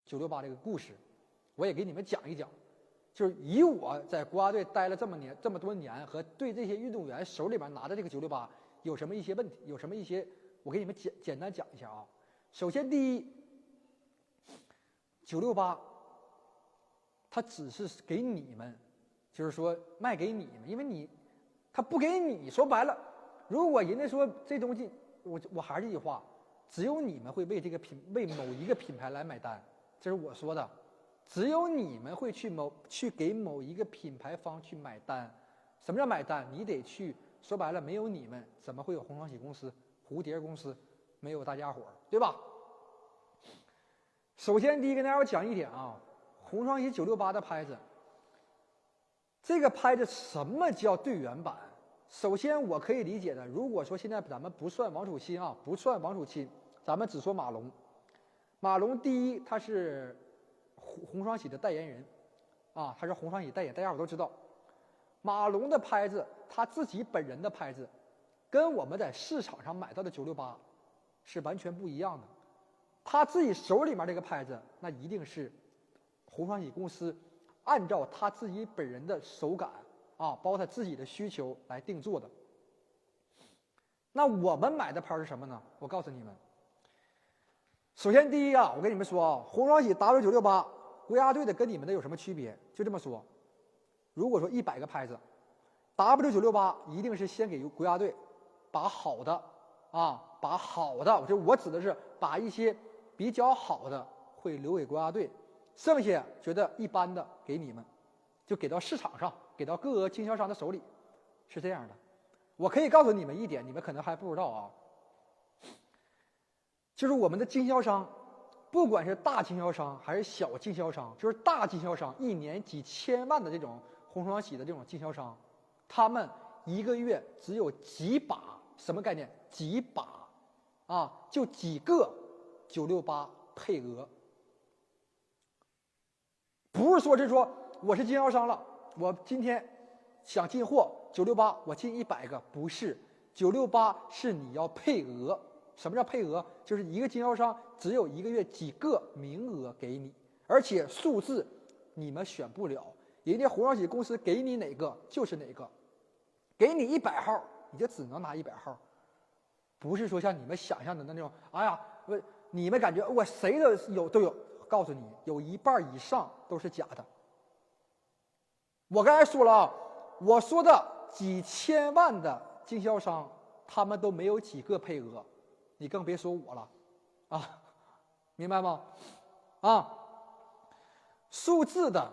968这个故事，我也给你们讲一讲。就是以我在国家队待了这么多年，和对这些运动员手里边拿的这个968有什么一些问题，有什么一些，我给你们简单讲一下啊。首先，第一，968它只是给你们，就是说卖给你们，因为他不给你，说白了，如果人家说这东西，我还是这句话，只有你们会为某一个品牌来买单，这是我说的。只有你们会去给某一个品牌方去买单。什么叫买单？你得去，说白了，没有你们怎么会有红双喜公司、蝴蝶公司，没有大家伙，对吧？首先第一跟大家讲一点啊，红双喜968的拍子，这个拍子什么叫队员版？首先我可以理解的，如果说现在咱们不算王楚钦啊，不算王楚钦，咱们只说马龙。马龙第一，他是红双喜的代言人，啊，他是红双喜代言，大家伙都知道。马龙的拍子，他自己本人的拍子，跟我们在市场上买到的968是完全不一样的。他自己手里面这个拍子，那一定是红双喜公司按照他自己本人的手感啊，包括他自己的需求来定做的。那我们买的拍是什么呢？我告诉你们。首先第一啊，我跟你们说啊，红双喜 W968国家队的跟你们的有什么区别？就这么说，如果说100个拍子 ，W968一定是先给国家队把好的啊，把好的，我指的是把一些比较好的会留给国家队，剩下觉得一般的给你们，就给到市场上，给到各个经销商的手里，是这样的。我可以告诉你们一点，你们可能还不知道啊。就是我们的经销商，不管是大经销商还是小经销商，就是大经销商一年几千万的这种红双喜的这种经销商，他们一个月只有几把，什么概念？几把啊，就几个968配额。不是说是说我是经销商了，我今天想进货968，我进100个，不是，968是你要配额。什么叫配额？就是一个经销商只有一个月几个名额给你，而且数字你们选不了，人家红双喜公司给你哪个就是哪个，给你100号你就只能拿100号，不是说像你们想象的那种，哎呀，你们感觉我谁都有，告诉你，有一半以上都是假的。我刚才说了啊，我说的几千万的经销商，他们都没有几个配额。你更别说我了，啊，明白吗？啊，数字的，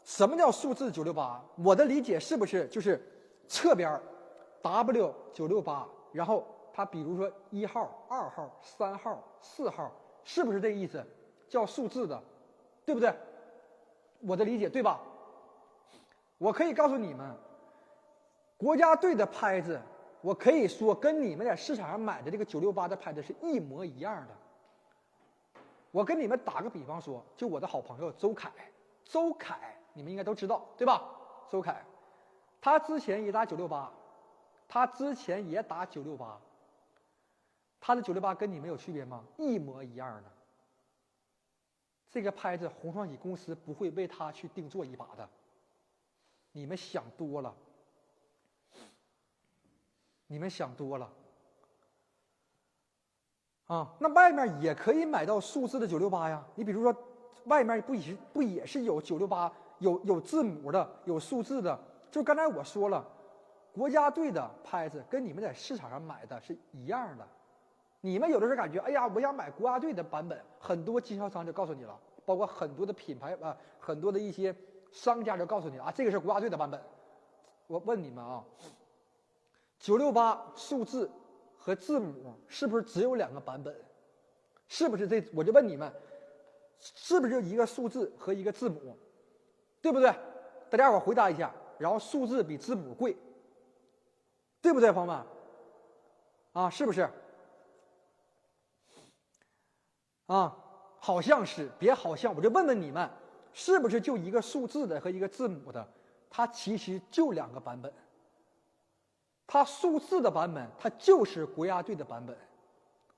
什么叫数字968？我的理解是不是就是侧边 W968，然后它比如说1号、2号、3号、4号，是不是这意思？叫数字的，对不对？我的理解对吧？我可以告诉你们，国家队的拍子。我可以说跟你们在市场上买的这个968的拍子是一模一样的。我跟你们打个比方说，就我的好朋友周凯，你们应该都知道对吧？周凯，他之前也打968，他的968跟你们有区别吗？一模一样的。这个拍子红双喜公司不会为他去定做一把的，你们想多了。你们想多了啊！那外面也可以买到数字的968呀。你比如说，外面不也是有968，有字母的，有数字的。就刚才我说了，国家队的拍子跟你们在市场上买的是一样的。你们有的时候感觉，哎呀，我想买国家队的版本，很多经销商就告诉你了，包括很多的品牌啊，很多的一些商家就告诉你啊，这个是国家队的版本。我问你们啊。968数字和字母是不是只有2个版本？是不是这？我就问你们，是不是就一个数字和一个字母？对不对？大家伙回答一下。然后数字比字母贵，对不对，朋友们？啊，是不是？啊，好像是，别好像，我就问问你们，是不是就一个数字的和一个字母的？它其实就2个版本。它数字的版本，它就是国家队的版本；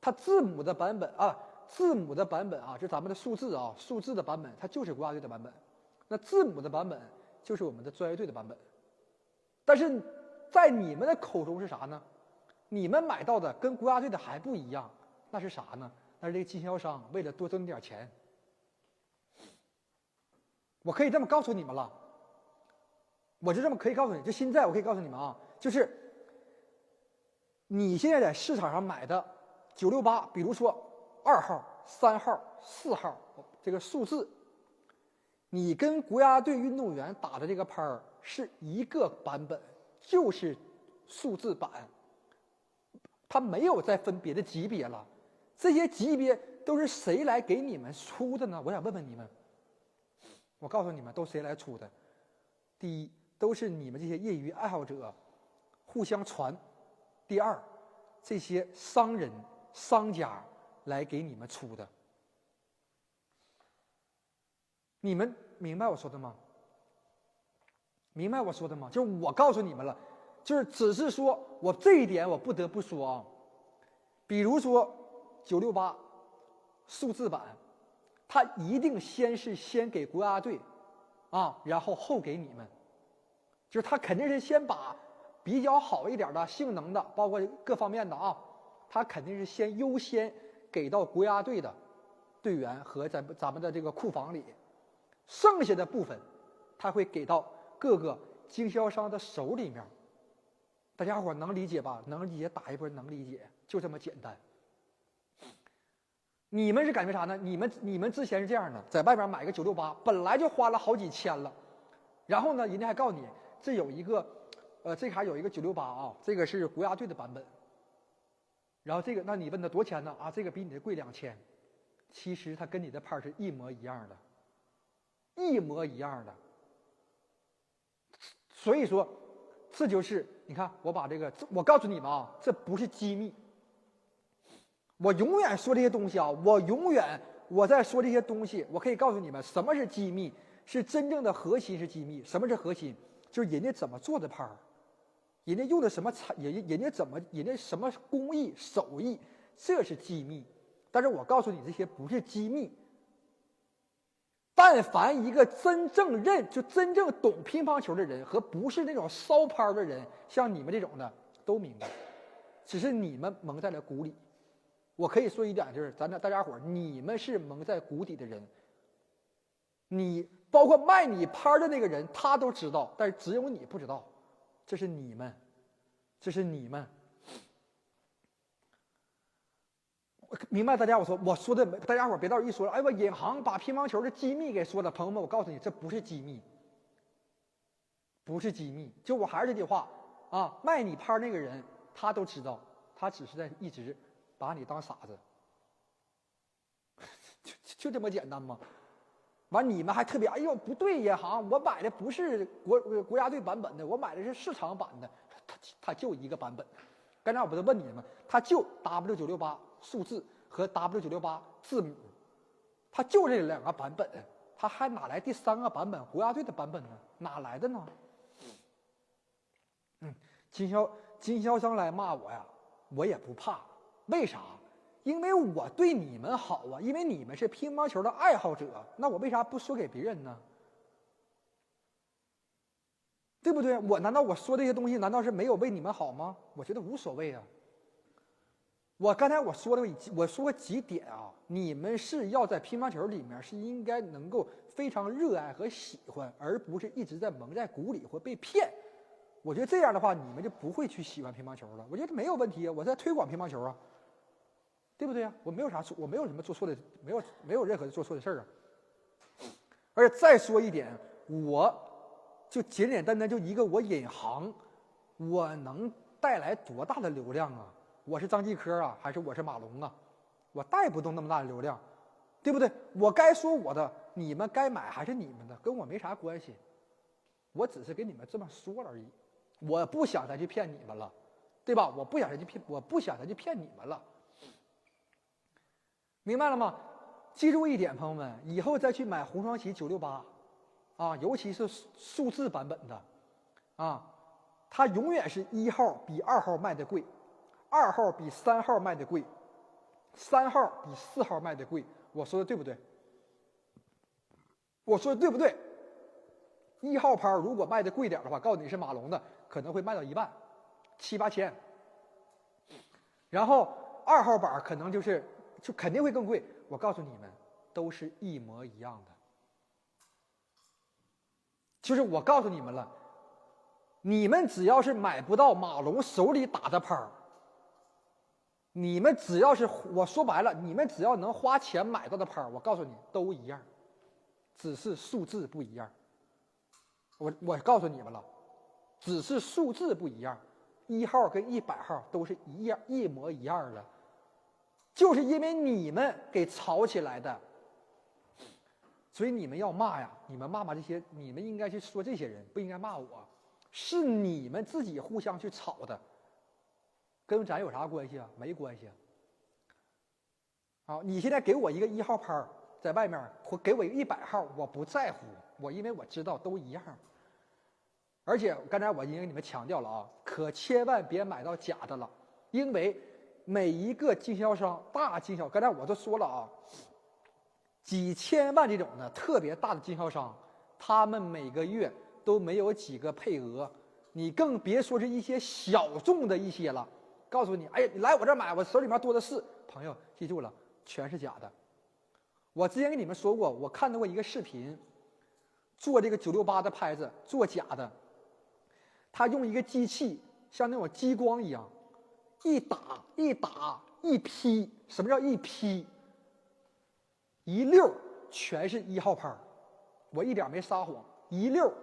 它字母的版本啊，字母的版本啊，就咱们的数字啊，数字的版本，它就是国家队的版本。那字母的版本就是我们的专业队的版本。但是在你们的口中是啥呢？你们买到的跟国家队的还不一样，那是啥呢？那是这个经销商为了多挣点钱。我可以这么告诉你们了，我就这么可以告诉你，就现在我可以告诉你们啊，就是你现在在市场上买的968，比如说2号、3号、4号这个数字，你跟国家队运动员打的这个拍儿是一个版本，就是数字版，它没有再分别的级别了。这些级别都是谁来给你们出的呢？我想问问你们，我告诉你们都谁来出的。第一，都是你们这些业余爱好者互相传。第二，这些商人商家来给你们出的。你们明白我说的吗？明白我说的吗？就是我告诉你们了，就是只是说我这一点我不得不说啊。比如说968数字版，它一定先给国家队啊，然后后给你们。就是他肯定是先把比较好一点的性能的，包括各方面的啊，他肯定是先优先给到国家队的队员和咱们的这个库房里，剩下的部分他会给到各个经销商的手里面。大家伙能理解吧？能理解打一波，能理解，就这么简单。你们是感觉啥呢？你们之前是这样的，在外边买个968，本来就花了好几千了，然后呢，人家还告诉你这有一个，这卡有一个968啊，这个是国家队的版本。然后这个，那你问他多少钱呢？啊，这个比你的贵2000，其实它跟你的拍是一模一样的，一模一样的。所以说，这就是你看，我把这个，我告诉你们啊，这不是机密。我永远说这些东西啊，我在说这些东西，我可以告诉你们，什么是机密，是真正的核心是机密。什么是核心？就是人家怎么做的拍儿，人家用的什么人家什么工艺手艺，这是机密。但是我告诉你，这些不是机密。但凡一个真正真正懂乒乓球的人和不是那种骚拍的人，像你们这种的都明白，只是你们蒙在了鼓里。我可以说一点，就是大家伙，你们是蒙在鼓底的人。你包括卖你拍的那个人，他都知道，但是只有你不知道。这是你们，这是你们。明白大家我说的，大家伙别到时候一说了，哎，我银行把乒乓球的机密给说了。朋友们，我告诉你，这不是机密，不是机密。就我还是这句话啊，卖你拍那个人他都知道，他只是在一直把你当傻子，就这么简单吗？完你们还特别，哎呦不对，银行我买的不是国家队版本的，我买的是市场版的，它就一个版本。刚才我不是问你们，它就 W968数字和 W968字母，它就这2个版本，它还哪来第3个版本国家队的版本呢？哪来的呢？经销商来骂我呀，我也不怕。为啥？因为我对你们好啊，因为你们是乒乓球的爱好者，那我为啥不说给别人呢？对不对？难道我说这些东西难道是没有为你们好吗？我觉得无所谓啊。刚才我说过几点啊，你们是要在乒乓球里面是应该能够非常热爱和喜欢，而不是一直在蒙在鼓里或被骗。我觉得这样的话，你们就不会去喜欢乒乓球了。我觉得没有问题啊，我在推广乒乓球啊，对不对啊？我没有什么做错的，没有任何做错的事儿啊。而且再说一点，我就简简单单就一个我引航，我能带来多大的流量啊？我是张继科啊，还是我是马龙啊？我带不动那么大的流量，对不对？我该说我的，你们该买还是你们的，跟我没啥关系。我只是跟你们这么说而已，我不想再去骗你们了，对吧？我不想再去骗你们了，明白了吗？记住一点，朋友们，以后再去买红双喜968，啊，尤其是数字版本的，啊，它永远是1号比2号卖的贵，2号比3号卖的贵3号比4号卖的贵，我说的对不对？我说的对不对？1号拍如果卖的贵点的话，告诉你是马龙的，可能会卖到1万，7、8千。然后2号板可能就肯定会更贵。我告诉你们，都是一模一样的。就是我告诉你们了，你们只要是买不到马龙手里打的拍儿，你们只要是我说白了，你们只要能花钱买到的拍儿，我告诉你都一样，只是数字不一样。我告诉你们了，只是数字不一样，1号跟100号都是一模一样的，就是因为你们给吵起来的。所以你们要骂呀，你们骂这些，你们应该去说这些人，不应该骂我，是你们自己互相去吵的，跟咱有啥关系啊？没关系啊。好，你现在给我一个1号拍儿在外面，给我一个100号，我不在乎，因为我知道都一样。而且刚才我已经给你们强调了啊，可千万别买到假的了，因为每一个经销商，大经销，刚才我都说了啊，几千万这种的特别大的经销商，他们每个月都没有几个配额，你更别说是一些小众的一些了。告诉你，哎呀，你来我这儿买，我手里面多的是。朋友，记住了，全是假的。我之前跟你们说过，我看到过一个视频，做这个968的拍子，做假的。他用一个机器，像那种激光一样，一打一劈。什么叫一劈？一溜全是1号拍儿，我一点没撒谎，一溜。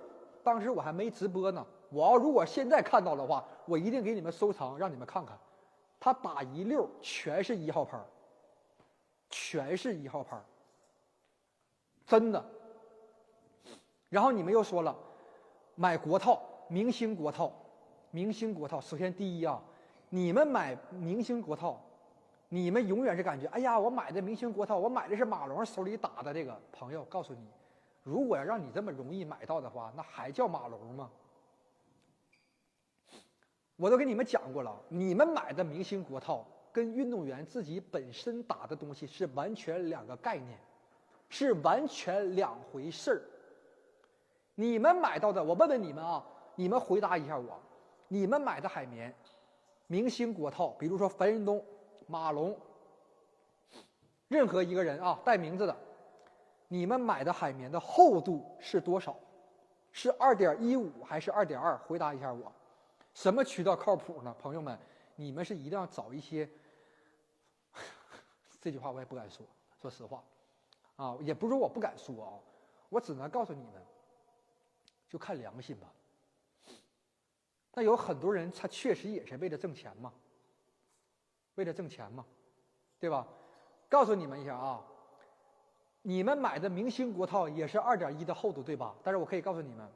当时我还没直播呢，我如果现在看到的话，我一定给你们收藏，让你们看看。他打一溜全是1号拍儿，全是1号拍儿，真的。然后你们又说了，买国套，明星国套，明星国套。首先第一啊，你们买明星国套，你们永远是感觉，哎呀，我买的明星国套，我买的是马龙手里打的这个。朋友，告诉你，如果要让你这么容易买到的话，那还叫马龙吗？我都跟你们讲过了，你们买的明星国套跟运动员自己本身打的东西是完全2个概念，是完全2回事儿。你们买到的，我问问你们啊，你们回答一下我，你们买的海绵，明星国套，比如说樊振东、马龙，任何一个人啊带名字的，你们买的海绵的厚度是多少？是2.15还是2.2？回答一下我。什么渠道靠谱呢？朋友们，你们是一定要找一些这句话我也不敢说，说实话啊，也不是说我不敢说啊，我只能告诉你们，就看良心吧。那有很多人他确实也是为了挣钱嘛，为了挣钱嘛，对吧？告诉你们一下啊，你们买的明星国套也是2.1的厚度，对吧？但是我可以告诉你们，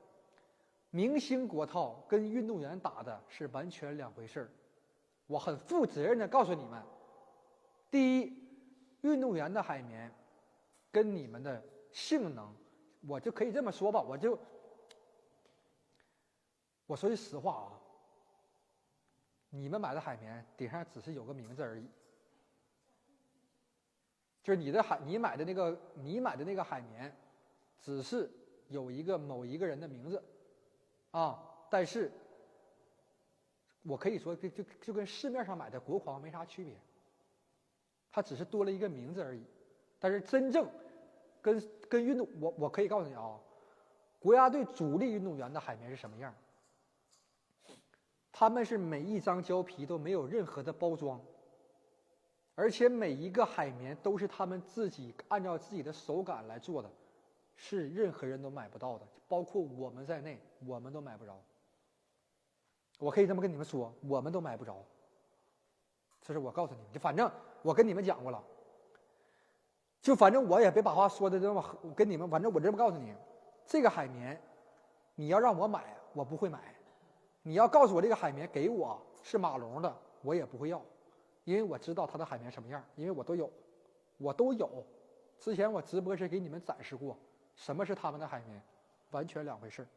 明星国套跟运动员打的是完全2回事儿。我很负责任的告诉你们，第一，运动员的海绵跟你们的性能，我就可以这么说吧，我说句实话啊，你们买的海绵顶上只是有个名字而已，就是你买的那个海绵，只是有某一个人的名字啊，但是我可以说就跟市面上买的国狂没啥区别，它只是多了一个名字而已。但是真正跟运动，我可以告诉你啊，国家队主力运动员的海绵是什么样？他们是每一张胶皮都没有任何的包装，而且每一个海绵都是他们自己按照自己的手感来做的，是任何人都买不到的，包括我们在内，我们都买不着。我可以这么跟你们说，我们都买不着。这是我告诉你们，就反正我跟你们讲过了，就反正我也别把话说的这么，我跟你们，反正我这么告诉你，这个海绵，你要让我买，我不会买；你要告诉我这个海绵给我是马龙的，我也不会要，因为我知道它的海绵什么样，因为我都有。之前我直播时给你们展示过，什么是他们的海绵，完全2回事儿。